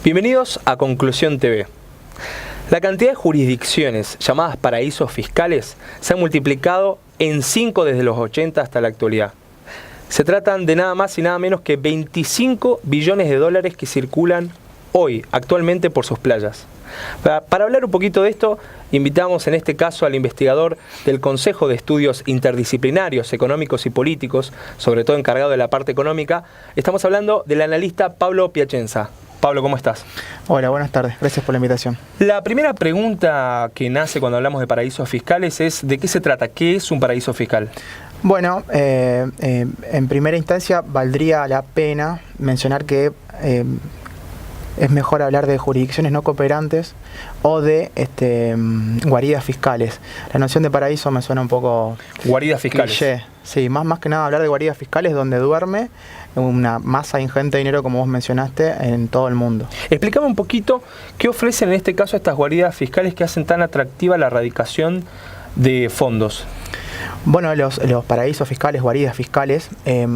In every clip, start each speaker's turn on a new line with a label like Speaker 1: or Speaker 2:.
Speaker 1: Bienvenidos a Conclusión TV. La cantidad de jurisdicciones llamadas paraísos fiscales se ha multiplicado en 5 desde los 80 hasta la actualidad. Se tratan de nada más y nada menos que 25 billones de dólares que circulan hoy, actualmente, por sus playas. Para hablar un poquito de esto, invitamos en este caso al investigador del Consejo de Estudios Interdisciplinarios, Económicos y Políticos, sobre todo encargado de la parte económica. Estamos hablando del analista Pablo Piacenza. Pablo, ¿cómo estás?
Speaker 2: Hola, buenas tardes. Gracias por la invitación.
Speaker 1: La primera pregunta que nace cuando hablamos de paraísos fiscales es ¿de qué se trata? ¿Qué es un paraíso fiscal?
Speaker 2: Bueno, en primera instancia valdría la pena mencionar que es mejor hablar de jurisdicciones no cooperantes o de guaridas fiscales. La noción de paraíso me suena un poco
Speaker 1: Guaridas fiscales.
Speaker 2: cliché. Sí, más que nada hablar de guaridas fiscales donde duerme una masa ingente de dinero, como vos mencionaste, en todo el mundo.
Speaker 1: Explícame un poquito qué ofrecen en este caso estas guaridas fiscales que hacen tan atractiva la erradicación de fondos.
Speaker 2: Bueno, los paraísos fiscales, guaridas fiscales,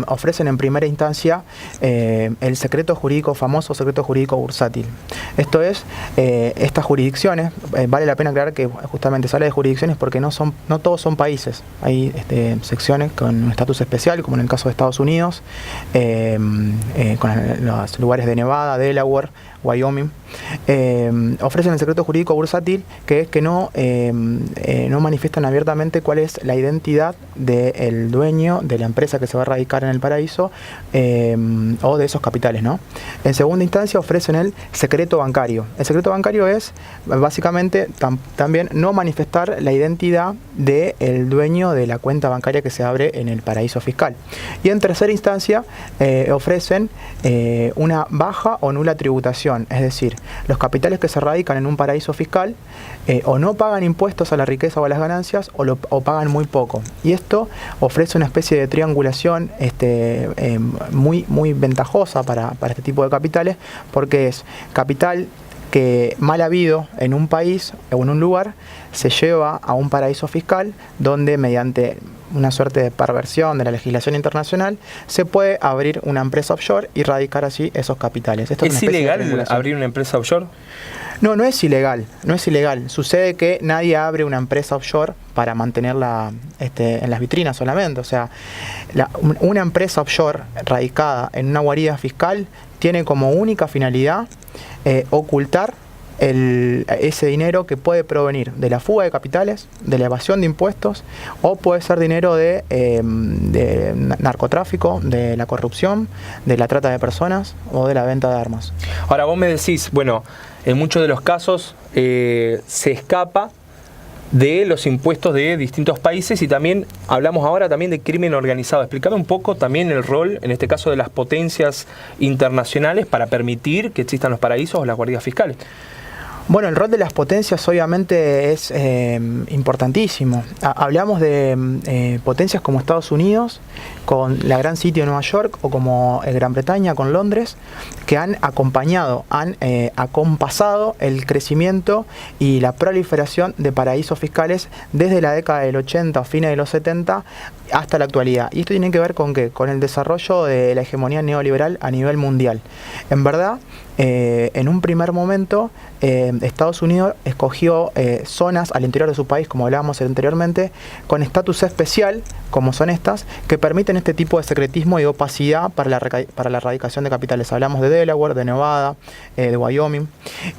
Speaker 2: ofrecen en primera instancia el secreto jurídico famoso, secreto jurídico bursátil. Esto es, estas jurisdicciones, vale la pena aclarar que justamente se habla de jurisdicciones porque no todos son países. Hay secciones con un estatus especial, como en el caso de Estados Unidos, con los lugares de Nevada, Delaware, Wyoming. Ofrecen el secreto jurídico bursátil, que es que no manifiestan abiertamente cuál es la identidad del dueño de la empresa que se va a radicar en el paraíso o de esos capitales, ¿no? En segunda instancia ofrecen el secreto bancario. El secreto bancario es básicamente también no manifestar la identidad del dueño de la cuenta bancaria que se abre en el paraíso fiscal. Y en tercera instancia ofrecen una baja o nula tributación, es decir, los capitales que se radican en un paraíso fiscal o no pagan impuestos a la riqueza o a las ganancias o pagan muy poco. Y esto ofrece una especie de triangulación muy ventajosa para este tipo de capitales, porque es capital que mal habido en un país o en un lugar se lleva a un paraíso fiscal donde mediante una suerte de perversión de la legislación internacional se puede abrir una empresa offshore y radicar así esos capitales. Esto
Speaker 1: ¿Es ilegal abrir una empresa offshore?
Speaker 2: No es ilegal, no es ilegal. Sucede que nadie abre una empresa offshore para mantenerla en las vitrinas solamente. O sea, una empresa offshore radicada en una guarida fiscal tiene como única finalidad ocultar ese dinero que puede provenir de la fuga de capitales, de la evasión de impuestos, o puede ser dinero de narcotráfico, de la corrupción, de la trata de personas o de la venta de armas.
Speaker 1: Ahora vos me decís, bueno, en muchos de los casos se escapa de los impuestos de distintos países y también hablamos ahora también de crimen organizado. Explícame un poco también el rol, en este caso, de las potencias internacionales para permitir que existan los paraísos o las guaridas fiscales.
Speaker 2: Bueno, el rol de las potencias obviamente es importantísimo. Hablamos de potencias como Estados Unidos, con la Gran City de Nueva York, o como Gran Bretaña con Londres, que han acompañado, han acompasado el crecimiento y la proliferación de paraísos fiscales desde la década del 80 o fines de los 70 hasta la actualidad. Y esto tiene que ver con ¿qué? Con el desarrollo de la hegemonía neoliberal a nivel mundial. En verdad, en un primer momento, Estados Unidos escogió zonas al interior de su país, como hablábamos anteriormente, con estatus especial, como son estas, que permiten este tipo de secretismo y opacidad para la erradicación de capitales. Hablamos de Delaware, de Nevada, de Wyoming.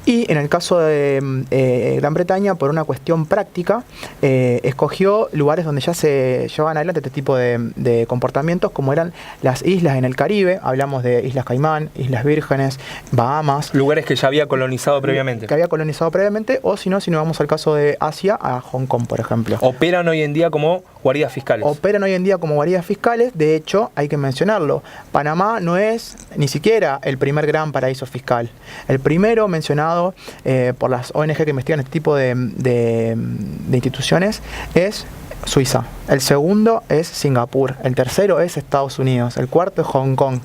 Speaker 2: Y en el caso de Gran Bretaña, por una cuestión práctica, escogió lugares donde ya se llevaban adelante este tipo de comportamientos, como eran las islas en el Caribe. Hablamos de Islas Caimán, Islas Vírgenes, Bahamas.
Speaker 1: Lugares que ya había colonizado previamente.
Speaker 2: O si nos vamos al caso de Asia, a Hong Kong, por ejemplo.
Speaker 1: Operan hoy en día como guaridas fiscales.
Speaker 2: De hecho, hay que mencionarlo. Panamá no es ni siquiera el primer gran paraíso fiscal. El primero mencionado por las ONG que investigan este tipo de instituciones es Suiza. El segundo es Singapur. El tercero es Estados Unidos. El cuarto es Hong Kong.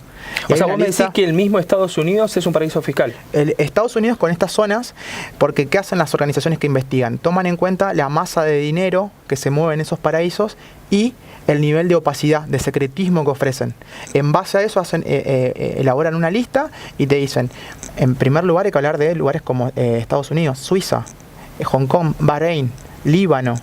Speaker 1: O sea, vos me decís que el mismo Estados Unidos es un paraíso fiscal.
Speaker 2: Estados Unidos con estas zonas, porque ¿qué hacen las organizaciones que investigan? Toman en cuenta la masa de dinero que se mueve en esos paraísos y el nivel de opacidad, de secretismo que ofrecen. En base a eso elaboran una lista y te dicen, en primer lugar hay que hablar de lugares como Estados Unidos, Suiza, Hong Kong, Bahrein, Líbano,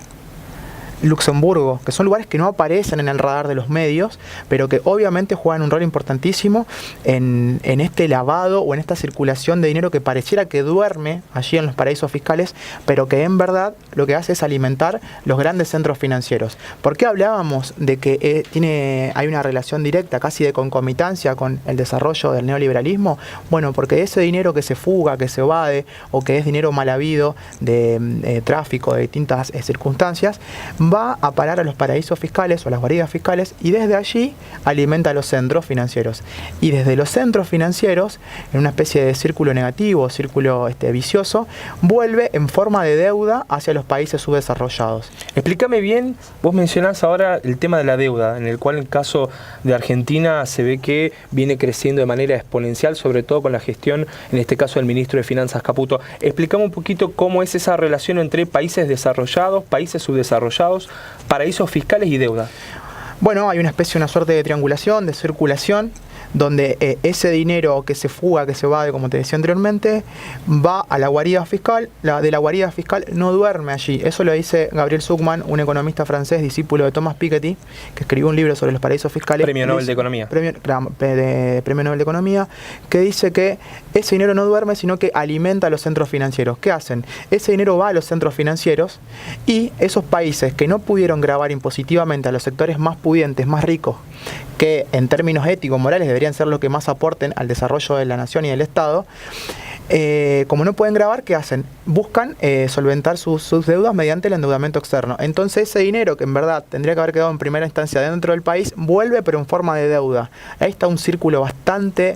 Speaker 2: Luxemburgo, que son lugares que no aparecen en el radar de los medios, pero que obviamente juegan un rol importantísimo en este lavado o en esta circulación de dinero que pareciera que duerme allí en los paraísos fiscales, pero que en verdad lo que hace es alimentar los grandes centros financieros. ¿Por qué hablábamos de que hay una relación directa, casi de concomitancia con el desarrollo del neoliberalismo? Bueno, porque ese dinero que se fuga, que se evade, o que es dinero mal habido de tráfico de distintas circunstancias, va a parar a los paraísos fiscales o a las guaridas fiscales y desde allí alimenta a los centros financieros. Y desde los centros financieros, en una especie de círculo negativo, círculo vicioso, vuelve en forma de deuda hacia los países subdesarrollados.
Speaker 1: Explícame bien, vos mencionás ahora el tema de la deuda, en el cual en el caso de Argentina se ve que viene creciendo de manera exponencial, sobre todo con la gestión, en este caso del ministro de Finanzas Caputo. Explícame un poquito cómo es esa relación entre países desarrollados, países subdesarrollados, paraísos fiscales y deuda.
Speaker 2: Bueno, hay una suerte de triangulación, de circulación, donde ese dinero que se fuga, que se va, como te decía anteriormente, va a la guarida fiscal. De la guarida fiscal no duerme allí. Eso lo dice Gabriel Zucman, un economista francés, discípulo de Thomas Piketty, que escribió un libro sobre los paraísos fiscales.
Speaker 1: Premio Nobel de Economía.
Speaker 2: Premio Nobel de Economía, que dice que ese dinero no duerme, sino que alimenta a los centros financieros. ¿Qué hacen? Ese dinero va a los centros financieros y esos países que no pudieron gravar impositivamente a los sectores más pudientes, más ricos, que en términos éticos, morales, deberían ser los que más aporten al desarrollo de la nación y del Estado, como no pueden grabar, ¿qué hacen? Buscan solventar sus deudas mediante el endeudamiento externo. Entonces ese dinero que en verdad tendría que haber quedado en primera instancia dentro del país, vuelve pero en forma de deuda. Ahí está un círculo bastante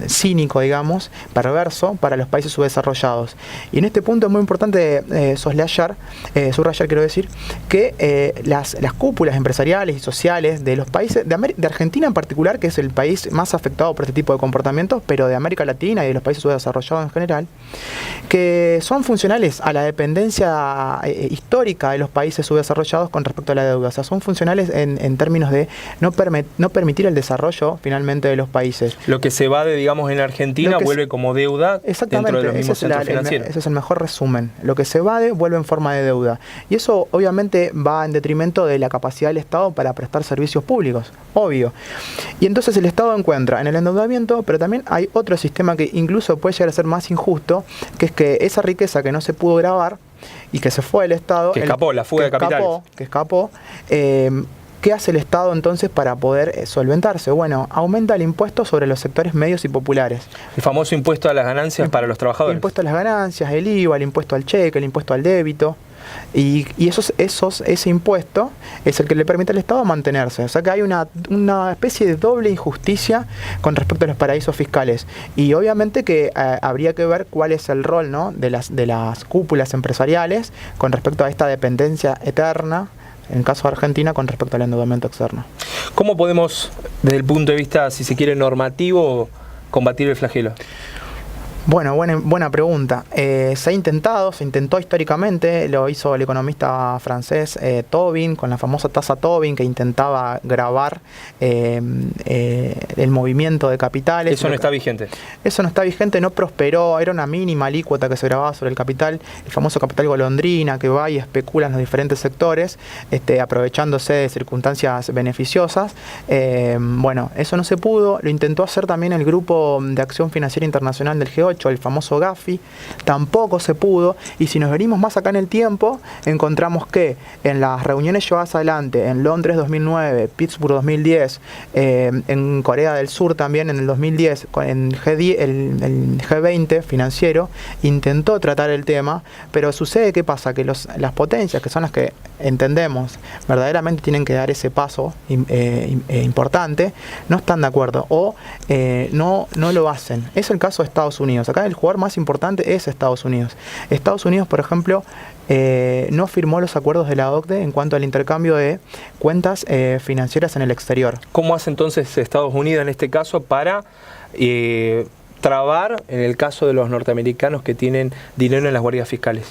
Speaker 2: cínico, digamos, perverso para los países subdesarrollados. Y en este punto es muy importante subrayar, quiero decir, que las cúpulas empresariales y sociales de los países, de Argentina en particular, que es el país más afectado por este tipo de comportamientos, pero de América Latina y de los países subdesarrollados en general, que son funcionales a la dependencia histórica de los países subdesarrollados con respecto a la deuda. O sea, son funcionales en términos de no permitir el desarrollo finalmente de los países.
Speaker 1: Lo que se evade, digamos, en Argentina vuelve como deuda dentro de los mismos centros financieros.
Speaker 2: Ese es el mejor resumen. Lo que se evade vuelve en forma de deuda. Y eso obviamente va en detrimento de la capacidad del Estado para prestar servicios públicos, obvio. Y entonces el Estado encuentra en el endeudamiento, pero también hay otro sistema que incluso puede llegar a ser más injusto, que es que esa riqueza que no se pudo grabar y que se fue del Estado,
Speaker 1: que escapó, la fuga de capitales,
Speaker 2: ¿qué hace el Estado entonces para poder solventarse? Bueno, aumenta el impuesto sobre los sectores medios y populares.
Speaker 1: El famoso impuesto a las ganancias para los trabajadores.
Speaker 2: El impuesto a las ganancias, el IVA, el impuesto al cheque, el impuesto al débito. Y ese impuesto es el que le permite al Estado mantenerse. O sea que hay una especie de doble injusticia con respecto a los paraísos fiscales. Y obviamente que habría que ver cuál es el rol, ¿no?, de las cúpulas empresariales con respecto a esta dependencia eterna, en el caso de Argentina, con respecto al endeudamiento externo.
Speaker 1: ¿Cómo podemos, desde el punto de vista, si se quiere, normativo, combatir el flagelo?
Speaker 2: Bueno, buena pregunta. Se intentó históricamente, lo hizo el economista francés Tobin, con la famosa tasa Tobin, que intentaba gravar el movimiento de capitales.
Speaker 1: ¿Eso no está vigente?
Speaker 2: Eso no está vigente, no prosperó, era una mínima alícuota que se grababa sobre el capital, el famoso capital golondrina, que va y especula en los diferentes sectores, aprovechándose de circunstancias beneficiosas. Bueno, eso no se pudo, lo intentó hacer también el Grupo de Acción Financiera Internacional del G8, el famoso Gafi, tampoco se pudo. Y si nos venimos más acá en el tiempo, encontramos que en las reuniones llevadas adelante en Londres 2009, Pittsburgh 2010, en Corea del Sur también en el 2010, en el G20 financiero, intentó tratar el tema, pero sucede, ¿qué pasa? Que las potencias, que son las que entendemos verdaderamente tienen que dar ese paso importante, no están de acuerdo o no lo hacen. Es el caso de Estados Unidos. Unidos. Acá el jugador más importante es Estados Unidos. Estados Unidos, por ejemplo, no firmó los acuerdos de la OCDE en cuanto al intercambio de cuentas financieras en el exterior.
Speaker 1: ¿Cómo hace entonces Estados Unidos en este caso para trabar en el caso de los norteamericanos que tienen dinero en las guaridas fiscales?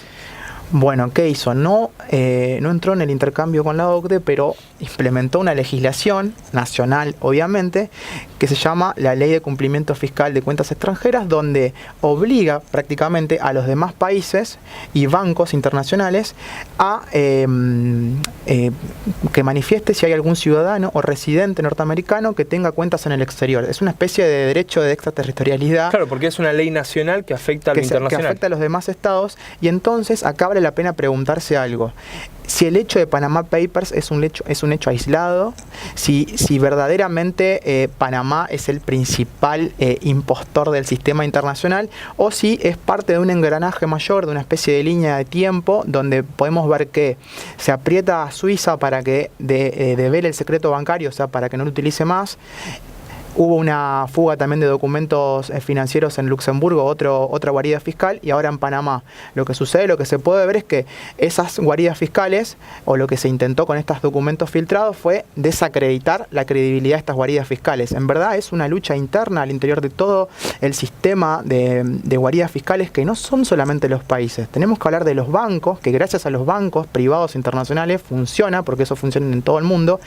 Speaker 2: Bueno, ¿qué hizo? No entró en el intercambio con la OCDE, pero implementó una legislación nacional, obviamente, que se llama la Ley de Cumplimiento Fiscal de Cuentas Extranjeras, donde obliga prácticamente a los demás países y bancos internacionales a que manifieste si hay algún ciudadano o residente norteamericano que tenga cuentas en el exterior. Es una especie de derecho de extraterritorialidad.
Speaker 1: Claro, porque es una ley nacional que afecta a lo internacional.
Speaker 2: Que afecta a los demás estados, y entonces acá vale la pena preguntarse algo. Si el hecho de Panama Papers es un hecho aislado, si verdaderamente Panamá es el principal impostor del sistema internacional, o si es parte de un engranaje mayor, de una especie de línea de tiempo, donde podemos ver que se aprieta a Suiza para que devele el secreto bancario, o sea, para que no lo utilice más. Hubo una fuga también de documentos financieros en Luxemburgo, otra guarida fiscal, y ahora en Panamá. Lo que sucede, lo que se puede ver es que esas guaridas fiscales, o lo que se intentó con estos documentos filtrados, fue desacreditar la credibilidad de estas guaridas fiscales. En verdad es una lucha interna al interior de todo el sistema de guaridas fiscales, que no son solamente los países. Tenemos que hablar de los bancos, que gracias a los bancos privados internacionales funciona, porque eso funciona en todo el mundo.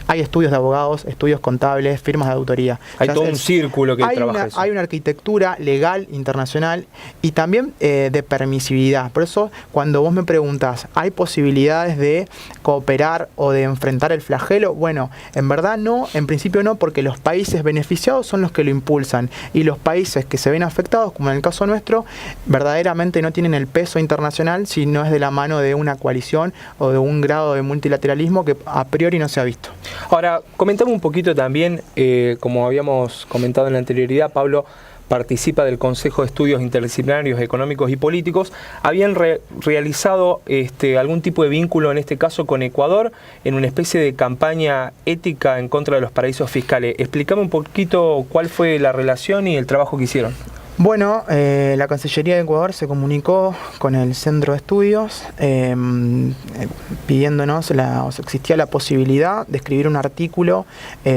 Speaker 2: Hay estudios de abogados, estudios contables, firmas de auditoría.
Speaker 1: Hay todo un círculo que trabaja eso.
Speaker 2: Hay una arquitectura legal internacional y también de permisividad. Por eso, cuando vos me preguntás, ¿hay posibilidades de cooperar o de enfrentar el flagelo? Bueno, en verdad no, en principio no, porque los países beneficiados son los que lo impulsan, y los países que se ven afectados, como en el caso nuestro, verdaderamente no tienen el peso internacional si no es de la mano de una coalición o de un grado de multilateralismo que a priori no se ha visto.
Speaker 1: Ahora, comentame un poquito también, como habíamos comentado en la anterioridad, Pablo participa del Consejo de Estudios Interdisciplinarios Económicos y Políticos. ¿Habían realizado algún tipo de vínculo, en este caso con Ecuador, en una especie de campaña ética en contra de los paraísos fiscales? Explícame un poquito cuál fue la relación y el trabajo que hicieron.
Speaker 2: Bueno, la Cancillería de Ecuador se comunicó con el Centro de Estudios pidiéndonos, existía la posibilidad de escribir un artículo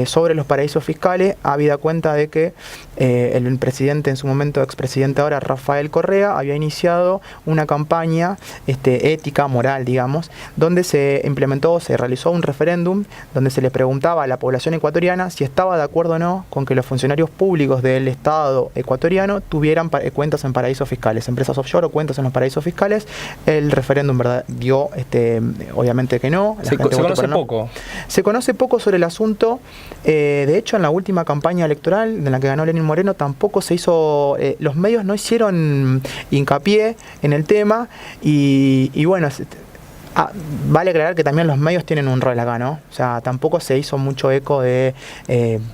Speaker 2: sobre los paraísos fiscales, habida cuenta de que el presidente, en su momento expresidente ahora, Rafael Correa, había iniciado una campaña ética, moral, digamos, donde se realizó un referéndum donde se le preguntaba a la población ecuatoriana si estaba de acuerdo o no con que los funcionarios públicos del Estado ecuatoriano tuvieran cuentas en paraísos fiscales, empresas offshore o cuentas en los paraísos fiscales. El referéndum, ¿verdad?, dio obviamente que no.
Speaker 1: Se conoce poco.
Speaker 2: Se conoce poco sobre el asunto. De hecho, en la última campaña electoral en la que ganó Lenín Moreno tampoco se hizo, los medios no hicieron hincapié en el tema, y bueno, vale aclarar que también los medios tienen un rol acá, ¿no? O sea, tampoco se hizo mucho eco de,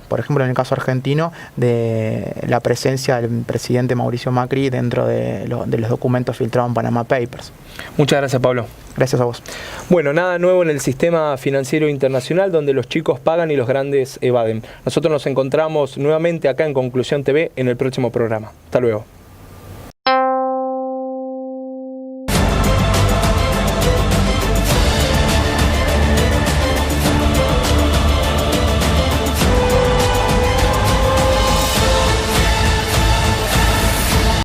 Speaker 2: por ejemplo, en el caso argentino, de la presencia del presidente Mauricio Macri dentro de los documentos filtrados en Panama Papers.
Speaker 1: Muchas gracias, Pablo.
Speaker 2: Gracias a vos.
Speaker 1: Bueno, nada nuevo en el sistema financiero internacional, donde los chicos pagan y los grandes evaden. Nosotros nos encontramos nuevamente acá en Conclusión TV en el próximo programa. Hasta luego.